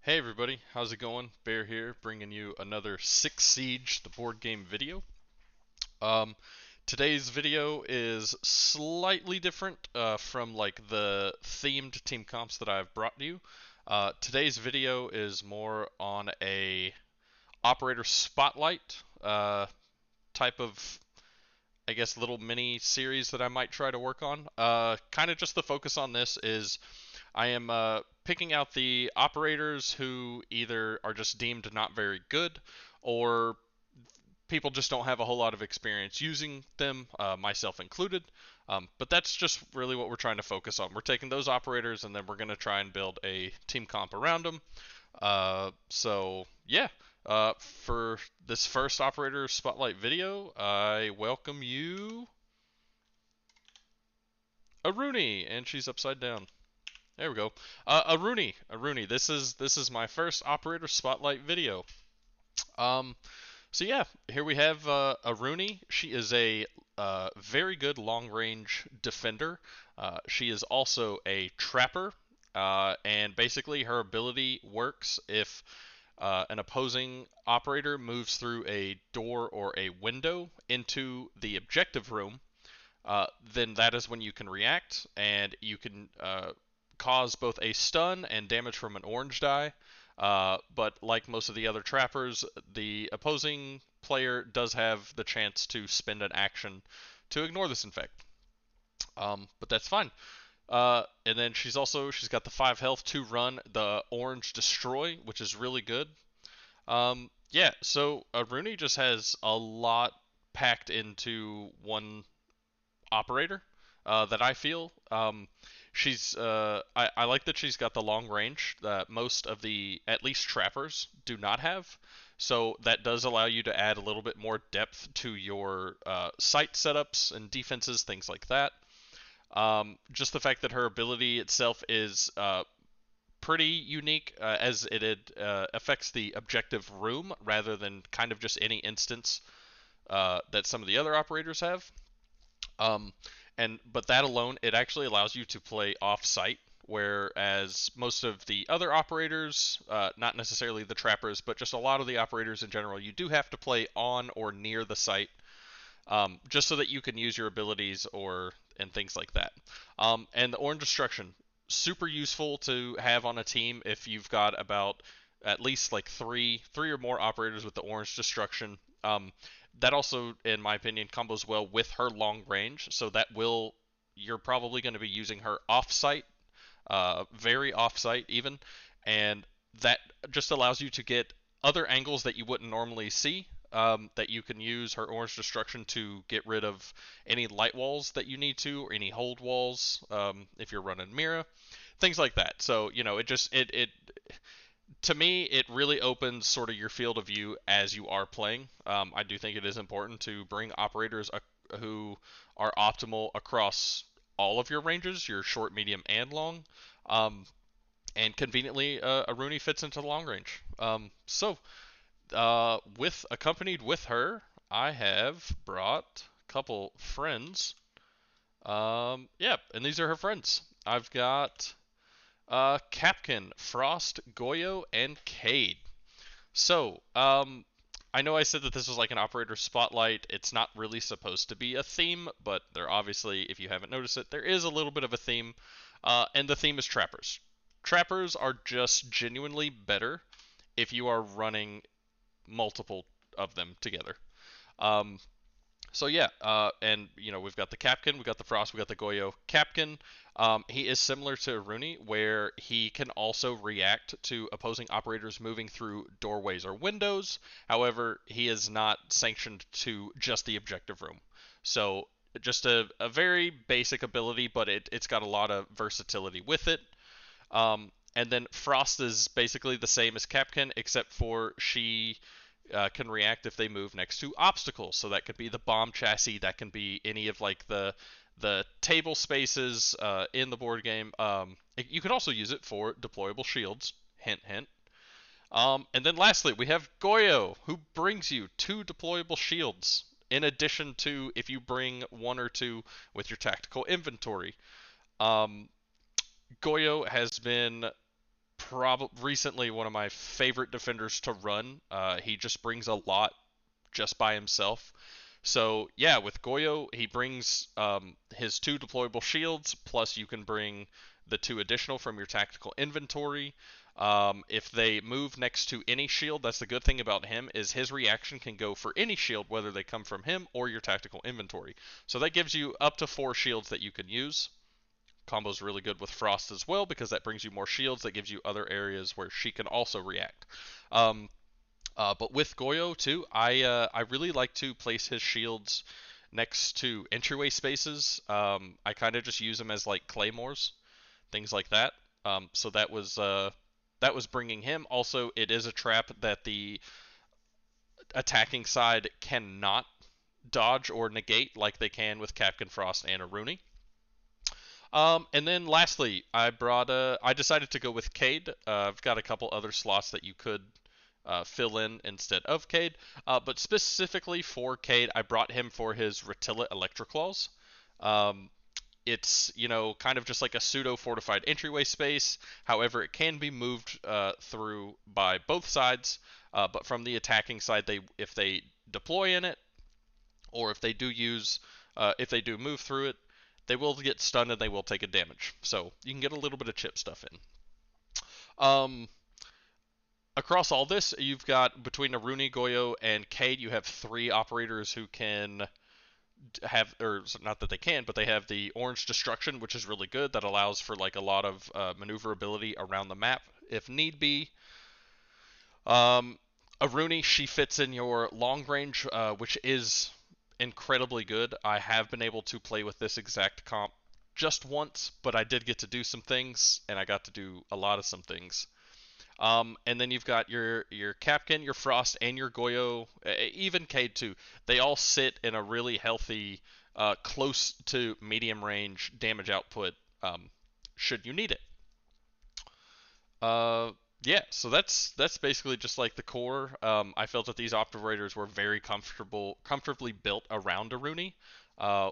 Hey everybody, how's it going? Bear here, bringing you another Six Siege, the board game video. Um, Today's video is slightly different from like the themed team comps that I've brought to you. Today's video is more on a operator spotlight type of, I guess, little mini series that I might try to work on. Kind of just the focus on this is I am picking out the operators who either are just deemed not very good or people just don't have a whole lot of experience using them, myself included. But that's just really what we're trying to focus on. We're taking those operators and then we're going to try and build a team comp around them. Yeah, for this first operator spotlight video, I welcome you, Aruni, and she's upside down. There we go. Aruni. This is my first operator spotlight video. Um, so yeah, here we have Aruni. She is a very good long-range defender. She is also a trapper, and basically her ability works if an opposing operator moves through a door or a window into the objective room. Then that is when you can react, and you can cause both a stun and damage from an orange die. But like most of the other trappers, the opposing player does have the chance to spend an action to ignore this infect. But that's fine. And then she's got the 5 health, 2 run, the orange destroy, which is really good. Yeah, so Aruni just has a lot packed into one operator that I feel. I like that she's got the long range that most of the, at least trappers, do not have. So that does allow you to add a little bit more depth to your site setups and defenses, things like that. Just the fact that her ability itself is pretty unique, as it affects the objective room rather than kind of just any instance that some of the other operators have. Um, but that alone, it actually allows you to play off-site, whereas most of the other operators, not necessarily the trappers, but just a lot of the operators in general, you do have to play on or near the site, just so that you can use your abilities or and things like that. And the orange destruction, super useful to have on a team if you've got about at least like three or more operators with the orange destruction. That also, in my opinion, combos well with her long range. So that will you're probably going to be using her off-site, very off-site even, and that just allows you to get other angles that you wouldn't normally see. That you can use her orange destruction to get rid of any light walls that you need to, or any hold walls if you're running Mira, things like that. So it to me, it really opens sort of your field of view as you are playing. I do think it is important to bring operators who are optimal across all of your ranges, your short, medium, and long. Um, and conveniently, Aruni fits into the long range. With accompanied with her, I have brought a couple friends. Yeah, and these are her friends. I've got Capkin, Frost, Goyo, and Cade. So, I know I said that this was like an operator spotlight. It's not really supposed to be a theme, but there obviously, if you haven't noticed it, there is a little bit of a theme, and the theme is trappers. Trappers are just genuinely better if you are running multiple of them together. Um, so yeah, and we've got the Capkin, we've got the Frost, we've got the Goyo. Capkin, he is similar to Rooney, where he can also react to opposing operators moving through doorways or windows. However, he is not sanctioned to just the objective room. So just a very basic ability, but it's got a lot of versatility with it. And then Frost is basically the same as Capkin, except for she can react if they move next to obstacles. So that could be the bomb chassis, that can be any of like the table spaces in the board game. You can also use it for deployable shields. Hint, hint. And then lastly, we have Goyo, who brings you 2 deployable shields, in addition to if you bring 1 or 2 with your tactical inventory. Um, Goyo has been recently one of my favorite defenders to run. He just brings a lot just by himself. So yeah, with Goyo, he brings his two deployable shields, plus you can bring the two additional from your tactical inventory. If they move next to any shield, that's the good thing about him is his reaction can go for any shield, whether they come from him or your tactical inventory. So that gives you up to 4 shields that you can use. Combo's really good with Frost as well because that brings you more shields. That gives you other areas where she can also react. Um, but with Goyo too, I really like to place his shields next to entryway spaces. I kind of just use them as like claymores, things like that. So that was bringing him. Also, it is a trap that the attacking side cannot dodge or negate like they can with Captain Frost and Aruni. And then lastly, I decided to go with Cade. I've got a couple other slots that you could fill in instead of Cade. But specifically for Cade, I brought him for his Rotilla Electroclaws. Um, it's, kind of just like a pseudo fortified entryway space. However, it can be moved through by both sides. But from the attacking side, if they deploy in it, or if they do move through it, they will get stunned and they will take a damage. So you can get a little bit of chip stuff in. Um, Across all this, you've got between Aruni, Goyo, and Cade, you have 3 operators who can have, or not that they can, but they have the orange destruction, which is really good. That allows for like a lot of maneuverability around the map if need be. Um, Aruni, she fits in your long range, which is incredibly good. I have been able to play with this exact comp just once, but I did get to do some things, and I got to do a lot of some things. And then you've got your Capkin, your Frost, and your Goyo, even Cade too. They all sit in a really healthy, close to medium range damage output. Should you need it. Uh, yeah, so that's basically just like the core. I felt that these operators were very comfortably built around Aruni.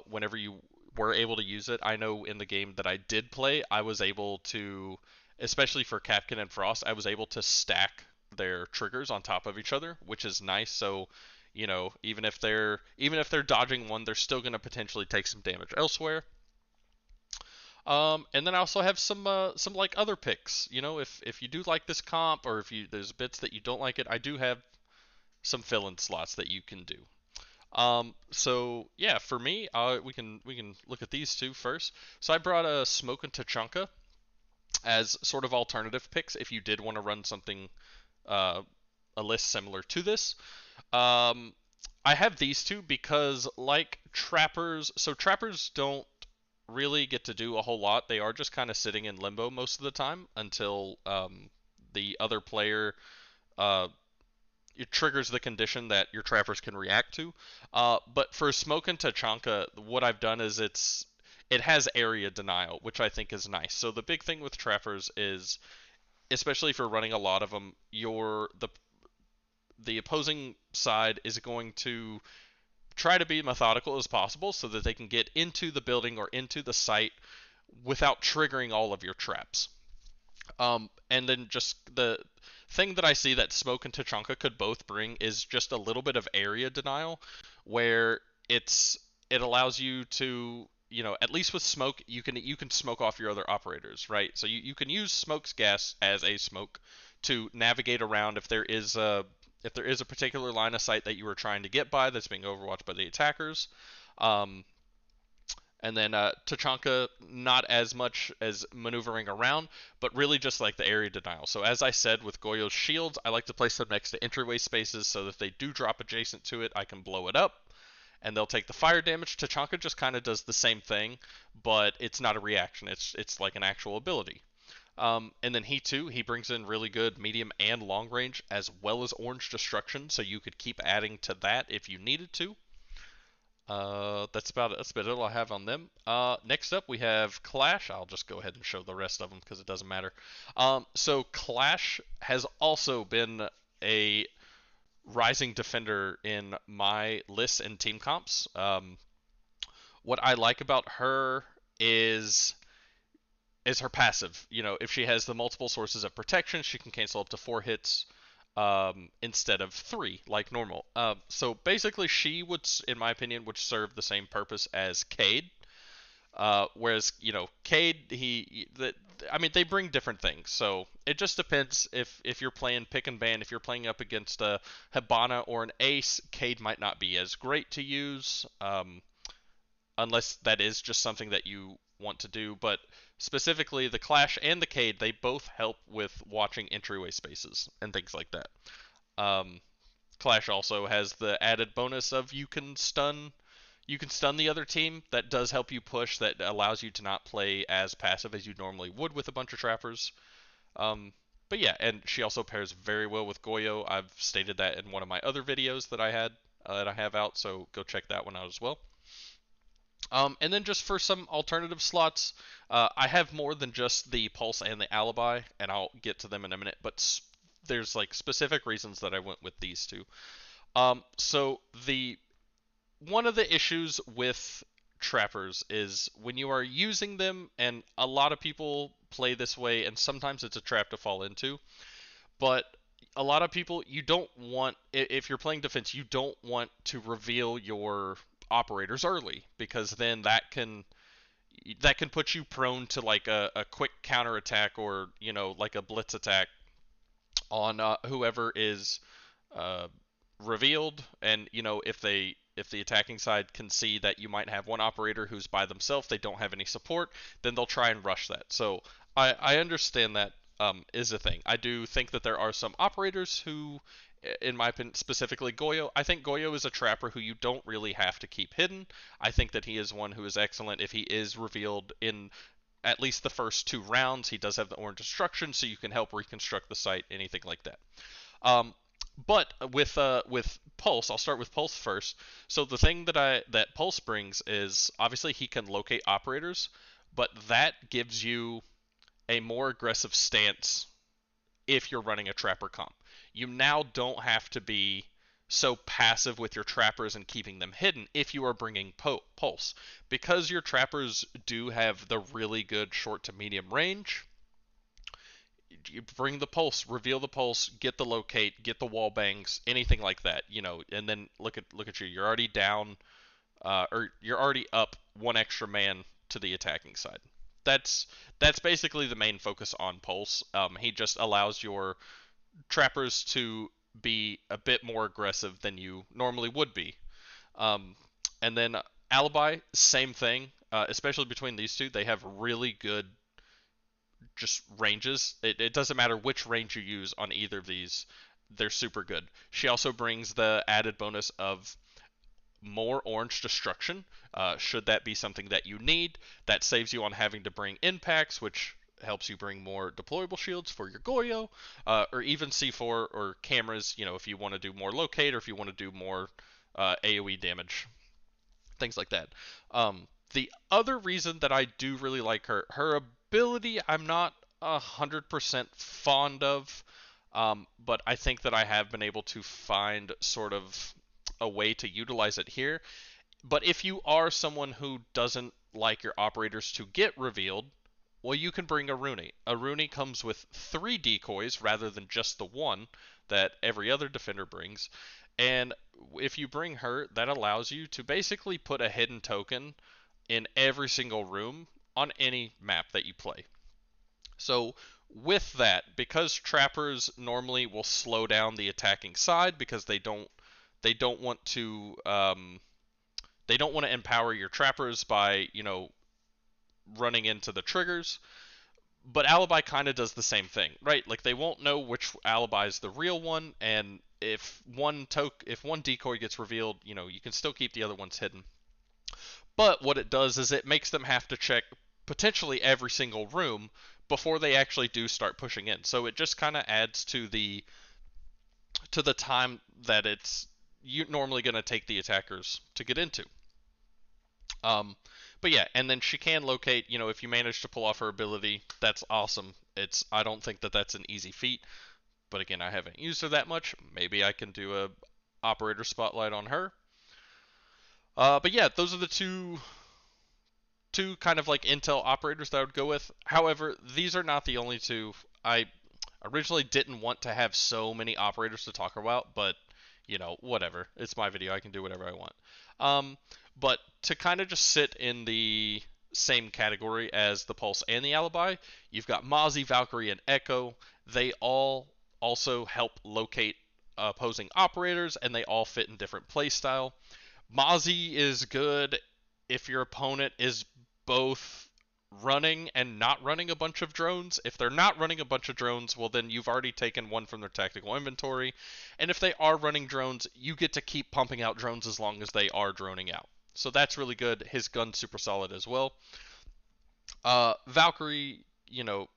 Whenever you were able to use it, I know in the game that I did play, I was able to, especially for Capkin and Frost, I was able to stack their triggers on top of each other, which is nice. So, even if they're dodging one, they're still going to potentially take some damage elsewhere. And then I also have some like other picks. If you do like this comp or if there's bits that you don't like it, I do have some fill-in slots that you can do. So yeah, for me, we can look at these two first. So I brought a Smoke and Tachanka as sort of alternative picks if you did want to run something uh, a list similar to this. Um, I have these two because like trappers, so trappers don't really get to do a whole lot. They are just kind of sitting in limbo most of the time until the other player uh, it triggers the condition that your trappers can react to. But for Smoke and Tachanka, what I've done is it has area denial, which I think is nice. So the big thing with trappers is, especially if you're running a lot of them, the opposing side is going to try to be methodical as possible so that they can get into the building or into the site without triggering all of your traps. And then just the thing that I see that Smoke and Tachanka could both bring is just a little bit of area denial, where it allows you to, at least with Smoke, you can smoke off your other operators, right? So you can use Smoke's gas as a smoke to navigate around if there is a particular line of sight that you were trying to get by that's being overwatched by the attackers. Um, and then Tachanka, not as much as maneuvering around, but really just like the area denial. So as I said with Goyo's shields, I like to place them next to entryway spaces so that if they do drop adjacent to it, I can blow it up and they'll take the fire damage. Tachanka just kind of does the same thing, but it's not a reaction. It's like an actual ability. And then he brings in really good medium and long range as well as orange destruction, so you could keep adding to that if you needed to. That's about it all I have on them. Next up we have Clash. I'll just go ahead and show the rest of them because it doesn't matter. So Clash has also been a rising defender in my lists and team comps. What I like about her is is her passive. You know, if she has the multiple sources of protection, she can cancel up to 4 hits instead of 3 like normal. So basically, she would, in my opinion, would serve the same purpose as Cade. Whereas Cade, I mean, they bring different things. So it just depends if you're playing pick and ban. If you're playing up against a Hibana or an Ace, Cade might not be as great to use. Unless that is just something that you want to do. But specifically, the Clash and the Cade, they both help with watching entryway spaces and things like that. Um, Clash also has the added bonus of you can stun the other team. That does help you push. That allows you to not play as passive as you normally would with a bunch of trappers. Um, but yeah, and she also pairs very well with Goyo. I've stated that in one of my other videos that I have out, so go check that one out as well. And then just for some alternative slots, I have more than just the Pulse and the Alibi, and I'll get to them in a minute. But there's like specific reasons that I went with these two. So the one of the issues with trappers is when you are using them, and a lot of people play this way, and sometimes it's a trap to fall into. But a lot of people, you don't want, if you're playing defense, you don't want to reveal your operators early because then that can put you prone to like a quick counter attack or like a blitz attack on whoever is uh, revealed. And if the attacking side can see that you might have one operator who's by themselves, they don't have any support, then they'll try and rush that. So I understand that is a thing. I do think that there are some operators who, in my opinion, specifically Goyo. I think Goyo is a trapper who you don't really have to keep hidden. I think that he is one who is excellent if he is revealed in at least the first 2 rounds. He does have the orange destruction, so you can help reconstruct the site, anything like that. Um, but with Pulse, I'll start with Pulse first. So the thing that Pulse brings is obviously he can locate operators, but that gives you a more aggressive stance if you're running a trapper comp. You now don't have to be so passive with your trappers and keeping them hidden if you are bringing Pulse. Because your trappers do have the really good short to medium range, you bring the Pulse, reveal the Pulse, get the locate, get the wall bangs, anything like that, and then look at you. You're already down, or you're already up one extra man to the attacking side. That's basically the main focus on Pulse. He just allows your trappers to be a bit more aggressive than you normally would be. Um, and then Alibi, same thing. Especially between these two, they have really good just ranges. It doesn't matter which range you use on either of these; they're super good. She also brings the added bonus of more orange destruction, should that be something that you need. That saves you on having to bring impacts, which helps you bring more deployable shields for your Goyo, or even C4 or cameras, if you want to do more locate or if you want to do more AoE damage, things like that. The other reason that I do really like her ability, I'm not 100% fond of, but I think that I have been able to find sort of a way to utilize it here. But if you are someone who doesn't like your operators to get revealed, well, you can bring Aruni. Aruni comes with 3 decoys rather than just the one that every other defender brings. And if you bring her, that allows you to basically put a hidden token in every single room on any map that you play. So with that, because trappers normally will slow down the attacking side because they don't want to empower your trappers by running into the triggers. But Alibi kind of does the same thing, right? Like they won't know which Alibi is the real one, and if one decoy gets revealed, you can still keep the other ones hidden. But what it does is it makes them have to check potentially every single room before they actually do start pushing in. So it just kind of adds to the time that it's you normally going to take the attackers to get into. Um, but yeah, and then she can locate. If you manage to pull off her ability, that's awesome. I don't think that that's an easy feat, but again, I haven't used her that much. Maybe I can do a operator spotlight on her. But yeah, those are the two kind of like intel operators that I would go with. However, these are not the only two. I originally didn't want to have so many operators to talk about, but whatever. It's my video. I can do whatever I want. Um, but to kind of just sit in the same category as the Pulse and the Alibi, you've got Mozzie, Valkyrie, and Echo. They all also help locate opposing operators, and they all fit in different playstyle. Mozzie is good if your opponent is both running and not running a bunch of drones. If they're not running a bunch of drones, well, then you've already taken one from their tactical inventory. And if they are running drones, you get to keep pumping out drones as long as they are droning out. So that's really good. His gun's super solid as well. Valkyrie,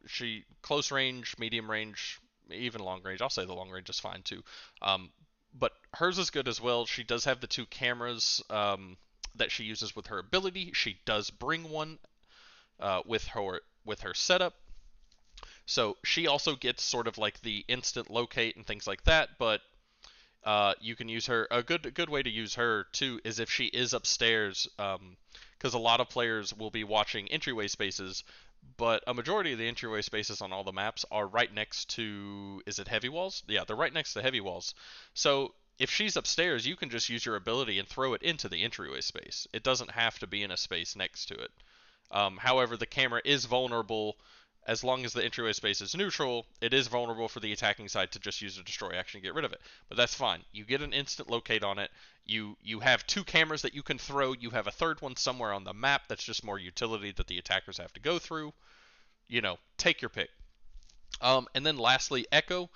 she close range, medium range, even long range. I'll say the long range is fine too. But hers is good as well. She does have the two cameras that she uses with her ability. She does bring one with her setup. So she also gets sort of like the instant locate and things like that, but you can use her. A good way to use her too is if she is upstairs, because a lot of players will be watching entryway spaces, but a majority of the entryway spaces on all the maps are right next to, is it heavy walls? Yeah, they're right next to heavy walls. So if she's upstairs, you can just use your ability and throw it into the entryway space. It doesn't have to be in a space next to it. However, the camera is vulnerable as long as the entryway space is neutral. It is vulnerable for the attacking side to just use a destroy action to get rid of it. But that's fine. You get an instant locate on it. You have two cameras that you can throw. You have a third one somewhere on the map that's just more utility that the attackers have to go through. Take your pick. And then lastly, Echo.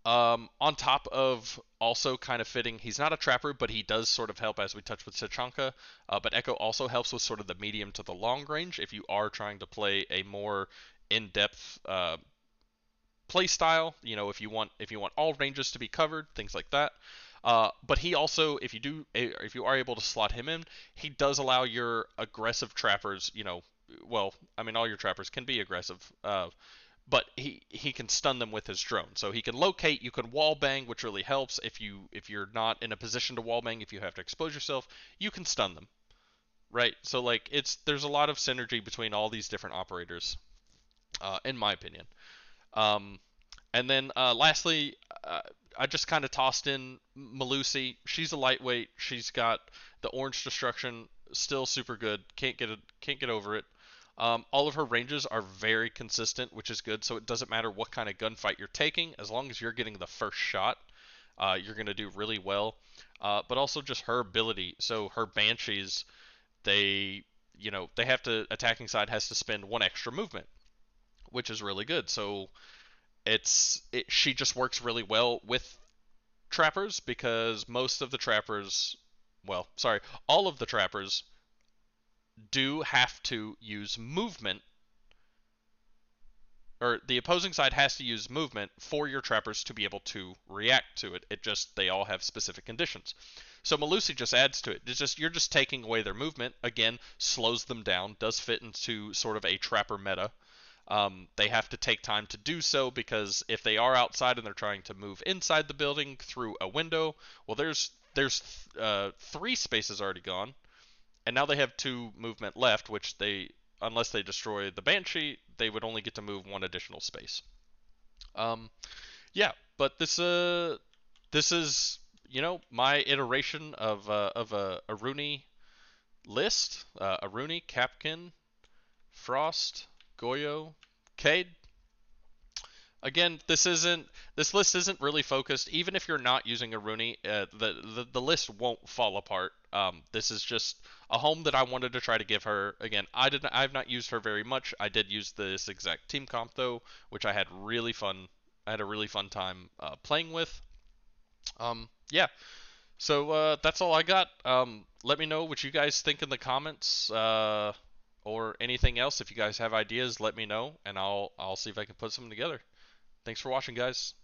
On top of also kind of fitting, he's not a trapper, but he does sort of help as we touched with Tachanka. But Echo also helps with sort of the medium to the long range if you are trying to play a more in-depth play style. If you want all ranges to be covered, things like that. But he also, if you are able to slot him in, he does allow your aggressive trappers. Well, I mean all your trappers can be aggressive. But he can stun them with his drone. So he can locate, you can wall bang, which really helps if you're not in a position to wall bang, if you have to expose yourself, you can stun them. Right? So like there's a lot of synergy between all these different operators, in my opinion. Um, and then lastly, I just kind of tossed in Melusi. She's a lightweight. She's got the orange destruction, still super good. Can't get over it. All of her ranges are very consistent, which is good. So it doesn't matter what kind of gunfight you're taking, as long as you're getting the first shot, you're gonna do really well. But also just her ability. So her banshees, they have to attacking side has to spend one extra movement, which is really good. So she just works really well with trappers because most of the trappers, well, sorry, all of the trappers do have to use movement, or the opposing side has to use movement for your trappers to be able to react to it. They all have specific conditions. So Melusi just adds to it. You're just taking away their movement. Again, slows them down. Does fit into sort of a trapper meta. They have to take time to do so because if they are outside and they're trying to move inside the building through a window, well, there's three spaces already gone, and now they have two movement left, which unless they destroy the Banshee, they would only get to move one additional space. Yeah, but this is my iteration of a Aruni list. Aruni, Capkin, Frost, Goyo, Cade. Again, this list isn't really focused. Even if you're not using Aruni, the list won't fall apart. This is just a home that I wanted to try to give her. Again, I've not used her very much. I did use this exact team comp though, which I had a really fun time playing with. Yeah. So that's all I got. Let me know what you guys think in the comments, or anything else. If you guys have ideas, let me know, and I'll see if I can put something together. Thanks for watching, guys.